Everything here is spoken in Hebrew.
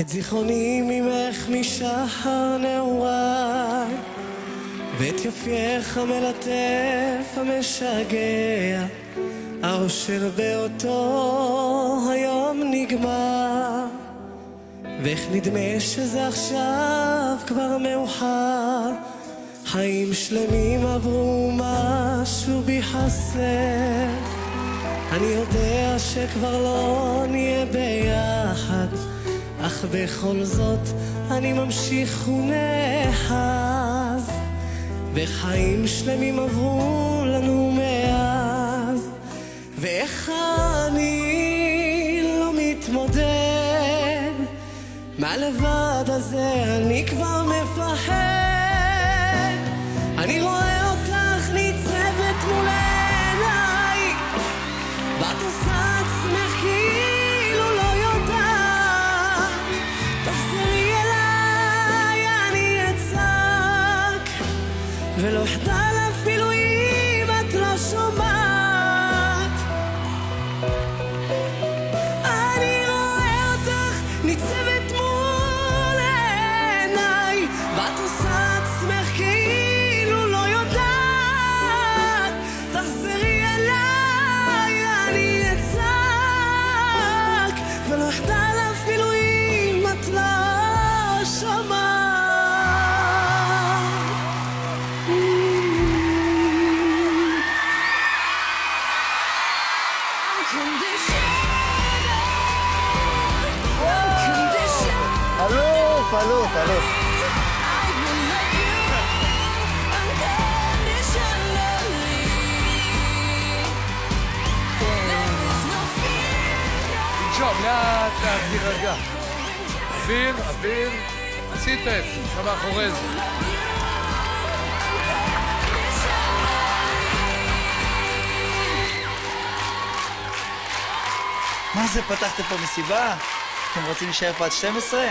את זיכרוני ממך משחר נעוריי, ואת יפייך המלטף המשגע, האושר באותו היום נגמר, ואיך נדמה שזה עכשיו כבר מאוחר. חיים שלמים עברו, משהו בי חסר, אני יודע שכבר לא נהיה ביחד, אך בכל זאת אני ממשיך ונחז, וחיים שלמים עברו לנו מאז, ואיך אני לא מתמודד מהלבד הזה, אני כבר מפחד. אני רואה אותך ניצבת מול עיניי, ואת עושה עצמך כאילו לא יודעת. תחזרי אליי, אני אצעק, ולא אחדל אפילו אם את לא שומעת. אני רואה אותך ניצבת מול עיניי, ואת עושה עצמך כאילו לא יודעת. תחזרי אליי, אני אצעק, ולא אחדל אפילו אם את לא שומעת. אלוף. תנשום, לאט, תירגע. אוויר, עשית את זה, אתה מאחורי זה. מה זה, פתחתם פה מסיבה? אתם רוצים להישאר פה עד 12?